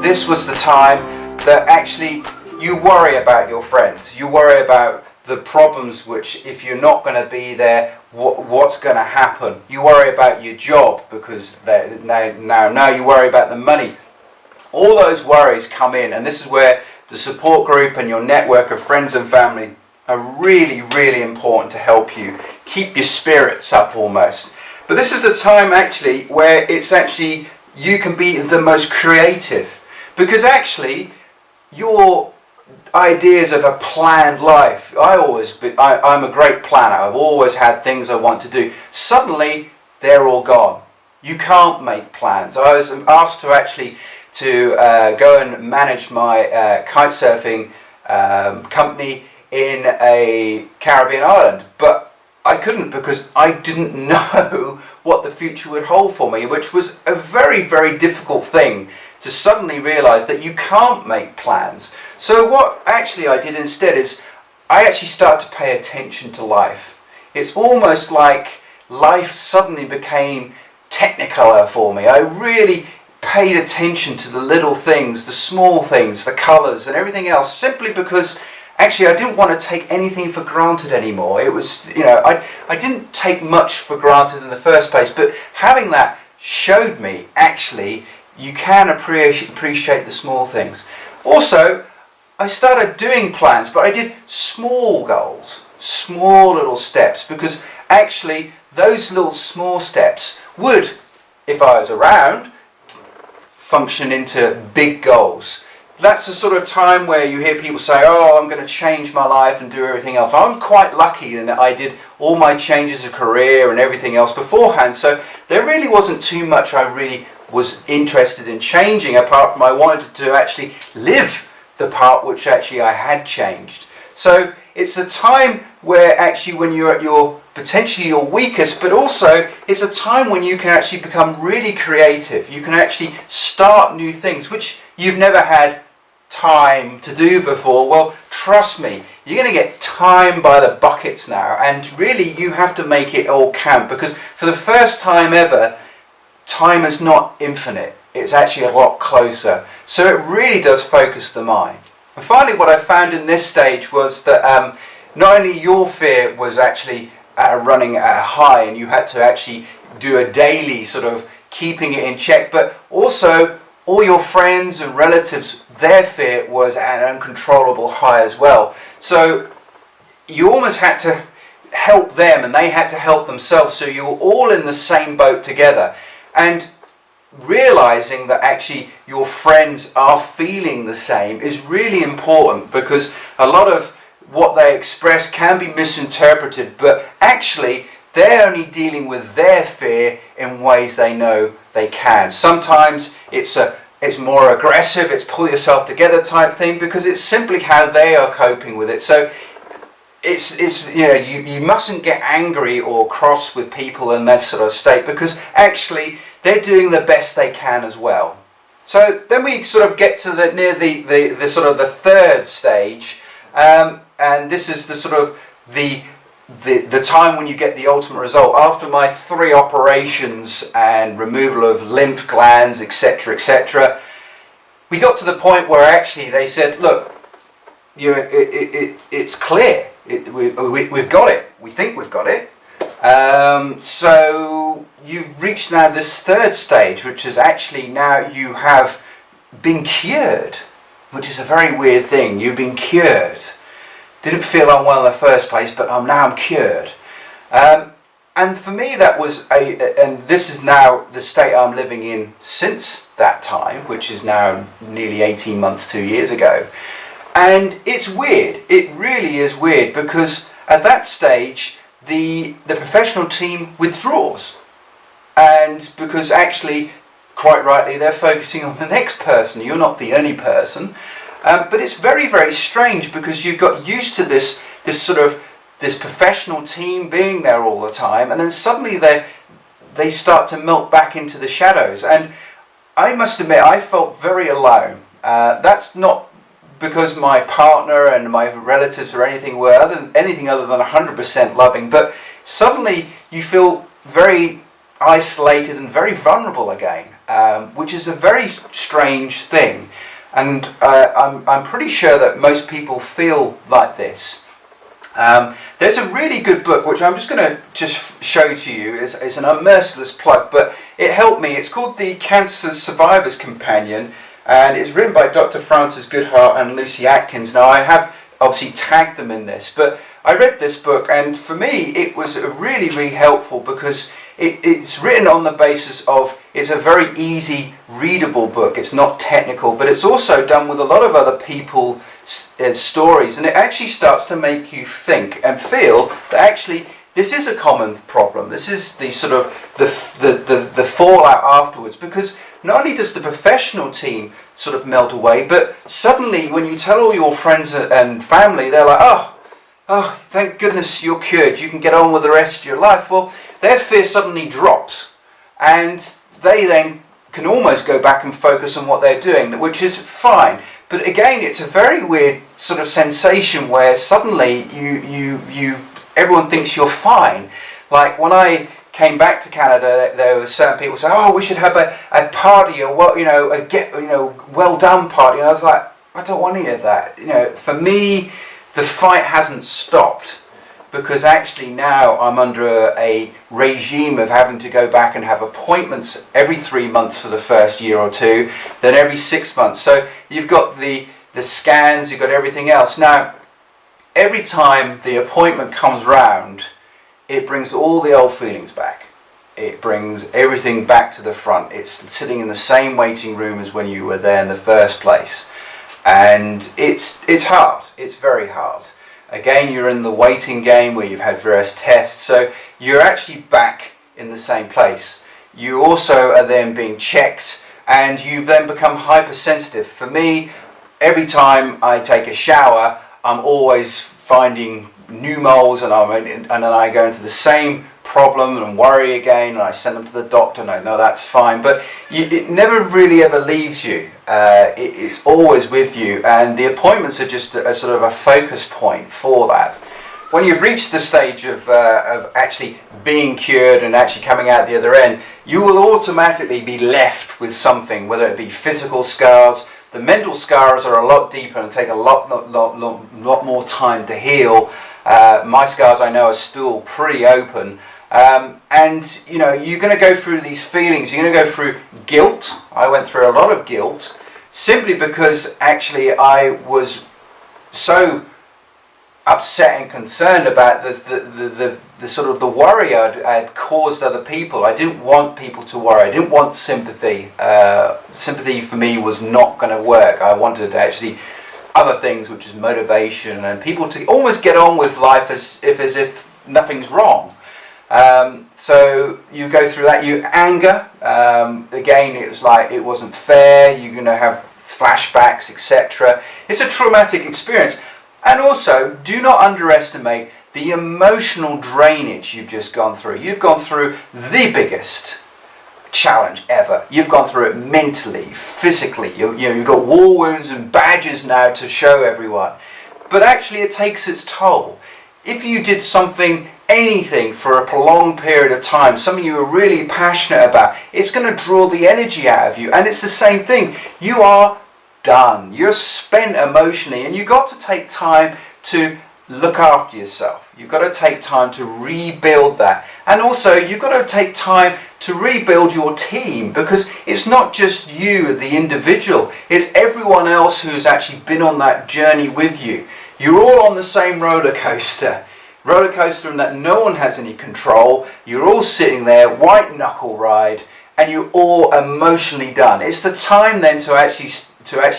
this was the time that actually you worry about your friends. You worry about the problems which, if you're not going to be there, what's going to happen. You worry about your job because now you worry about the money. All those worries come in, and this is where the support group and your network of friends and family are really, really important to help you keep your spirits up almost. But this is the time actually where it's actually you can be the most creative, because actually your ideas of a planned life, I'm a great planner, I've always had things I want to do, suddenly they're all gone. You can't make plans. I was asked to actually go and manage my kite surfing company in a Caribbean island, but I couldn't because I didn't know what the future would hold for me, which was a very, very difficult thing to suddenly realise that you can't make plans. So what actually I did instead is I actually started to pay attention to life. It's almost like life suddenly became technicolor for me. I really paid attention to the little things, the small things, the colours and everything else, simply because actually I didn't want to take anything for granted anymore. It was, I didn't take much for granted in the first place, but having that showed me actually you can appreciate the small things. Also, I started doing plans, but I did small goals, small little steps, because actually those little small steps would, if I was around, function into big goals. That's the sort of time where you hear people say, oh, I'm going to change my life and do everything else. I'm quite lucky in that I did all my changes of career and everything else beforehand, so there really wasn't too much I really was interested in changing, apart from I wanted to actually live the part which actually I had changed. So it's a time where actually when you're at your potentially your weakest, but also it's a time when you can actually become really creative. You can actually start new things which you've never had time to do before. Well, trust me, you're going to get time by the buckets now, and really you have to make it all count, because for the first time ever, time is not infinite. It's actually a lot closer. So it really does focus the mind. And finally, what I found in this stage was that not only your fear was actually running at a high and you had to actually do a daily sort of keeping it in check, but also all your friends and relatives, their fear was at an uncontrollable high as well. So you almost had to help them and they had to help themselves, so you were all in the same boat together. And realizing that actually your friends are feeling the same is really important, because a lot of what they express can be misinterpreted, but actually they're only dealing with their fear in ways they know they can. Sometimes it's more aggressive, it's pull yourself together type thing, because it's simply how they are coping with it. So you mustn't get angry or cross with people in that sort of state, because actually they're doing the best they can as well. So then we sort of get to near the sort of the third stage, and this is the sort of the time when you get the ultimate result. After my 3 operations and removal of lymph glands, etc., we got to the point where actually they said, look, it's clear. We've got it. We think we've got it. So you've reached now this third stage, which is actually now you have been cured, which is a very weird thing. You've been cured. Didn't feel unwell in the first place, but now I'm cured. And for me that was and this is now the state I'm living in since that time, which is now nearly 18 months, 2 years ago. And it's weird. It really is weird, because at that stage the professional team withdraws, and because actually quite rightly they're focusing on the next person. You're not the only person, but it's very, very strange, because you've got used to this professional team being there all the time, and then suddenly they start to melt back into the shadows. And I must admit I felt very alone. That's not because my partner and my relatives or anything were anything other than 100% loving, but suddenly you feel very isolated and very vulnerable again. which is a very strange thing. And I'm pretty sure that most people feel like this. There's a really good book which I'm just going to show to you. It's an unmerciless plug, but it helped me. It's called The Cancer Survivor's Companion, and it's written by Dr. Frances Goodhart and Lucy Atkins. Now, I have obviously tagged them in this, but I read this book, and for me it was really, really helpful because it's written on the basis of, it's a very easy readable book. It's not technical, but it's also done with a lot of other people's stories, and it actually starts to make you think and feel that actually this is a common problem. This is the sort of the fallout afterwards, because not only does the professional team sort of melt away, but suddenly when you tell all your friends and family, they're like, oh, thank goodness you're cured, you can get on with the rest of your life. Well, their fear suddenly drops, and they then can almost go back and focus on what they're doing, which is fine. But again, it's a very weird sort of sensation where suddenly everyone thinks you're fine. Like when I came back to Canada, there were certain people say, "Oh, we should have a party, or what, well done party." And I was like, I don't want any of that. For me, the fight hasn't stopped, because actually now I'm under a regime of having to go back and have appointments every 3 months for the first year or two, then every 6 months. So you've got the scans, you've got everything else. Now, every time the appointment comes round, it brings all the old feelings back. It brings everything back to the front. It's sitting in the same waiting room as when you were there in the first place. And it's hard. It's very hard. Again, you're in the waiting game where you've had various tests, so you're actually back in the same place. You also are then being checked, and you then become hypersensitive. For me, every time I take a shower, I'm always finding new moles, and then I go into the same problem and worry again, and I send them to the doctor, and I know that's fine, but it never really ever leaves you. It's always with you, and the appointments are just a sort of a focus point for that. When you've reached the stage of actually being cured and actually coming out the other end, you will automatically be left with something, whether it be physical scars. The mental scars are a lot deeper and take a lot more time to heal. My scars, I know, are still pretty open. And you're going to go through these feelings. You're going to go through guilt. I went through a lot of guilt, simply because actually I was so upset and concerned about the sort of the worry I'd caused other people. I didn't want people to worry. I didn't want sympathy. Sympathy for me was not going to work. I wanted actually other things, which is motivation, and people to almost get on with life as if nothing's wrong. So you go through that. You anger. Again, it was like it wasn't fair. You're going to have flashbacks, etc. It's a traumatic experience. And also, do not underestimate the emotional drainage you've just gone through. You've gone through the biggest challenge ever. You've gone through it mentally, physically. You've got war wounds and badges now to show everyone. But actually, it takes its toll. If you did anything for a prolonged period of time, something you were really passionate about, it's going to draw the energy out of you. And it's the same thing. You are done. You're spent emotionally, and you've got to take time to look after yourself. You've got to take time to rebuild that. And also, you've got to take time to rebuild your team, because it's not just you, the individual. It's everyone else who's actually been on that journey with you. You're all on the same roller coaster in that no one has any control. You're all sitting there, white knuckle ride, and you're all emotionally done. It's the time then to actually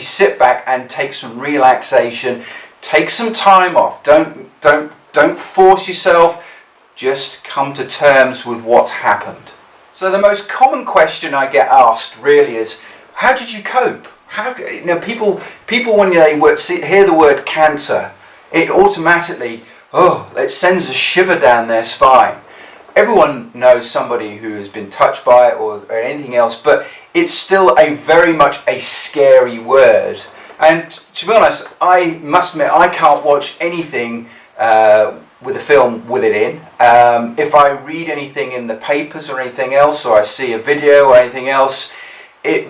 sit back and take some relaxation, take some time off. Don't force yourself. Just come to terms with what's happened. So the most common question I get asked really is, how did you cope? People when they hear the word cancer, it automatically, it sends a shiver down their spine. Everyone knows somebody who has been touched by it or anything else, but it's still very much a scary word. And to be honest, I must admit, I can't watch anything with a film with it in. If I read anything in the papers or anything else, or I see a video or anything else,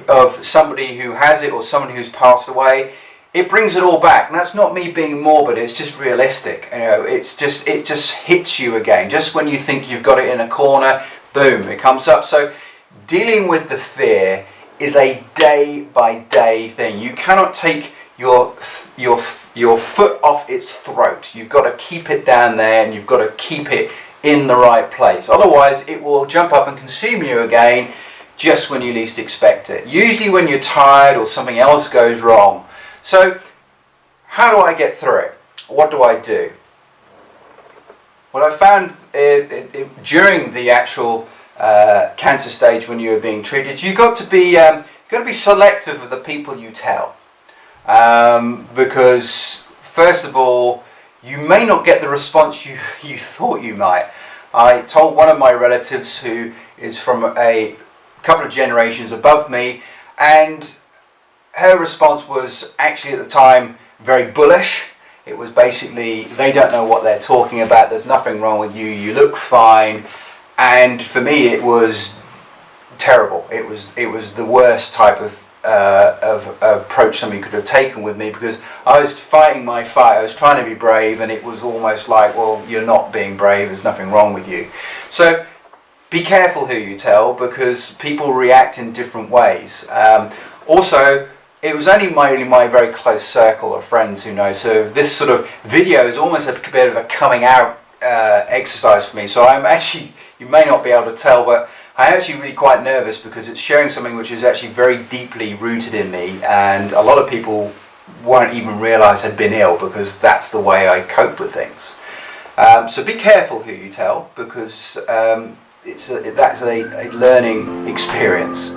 of somebody who has it or somebody who's passed away, it brings it all back. And that's not me being morbid, it's just realistic. You know, it just hits you again. Just when you think you've got it in a corner, boom, it comes up. So dealing with the fear is a day by day thing. You cannot take your foot off its throat. You've got to keep it down there, and you've got to keep it in the right place. Otherwise it will jump up and consume you again just when you least expect it. Usually when you're tired or something else goes wrong. So how do I get through it? What do I do? Well, I found during the actual cancer stage, when you were being treated, you've got to be selective of the people you tell, because first of all, you may not get the response you thought you might. I told one of my relatives, who is from a couple of generations above me, and her response was actually at the time very bullish. It was basically, they don't know what they're talking about, there's nothing wrong with you, you look fine. And for me it was terrible. It was the worst type of approach somebody could have taken with me, because I was fighting my fight, I was trying to be brave, and it was almost like, well, you're not being brave, there's nothing wrong with you. So be careful who you tell, because people react in different ways. Also, it was only my very close circle of friends who know, so this sort of video is almost a bit of a coming out exercise for me. So I'm actually, you may not be able to tell, but I'm actually really quite nervous, because it's sharing something which is actually very deeply rooted in me, and a lot of people won't even realise I'd been ill, because that's the way I cope with things. So be careful who you tell, because that's a learning experience.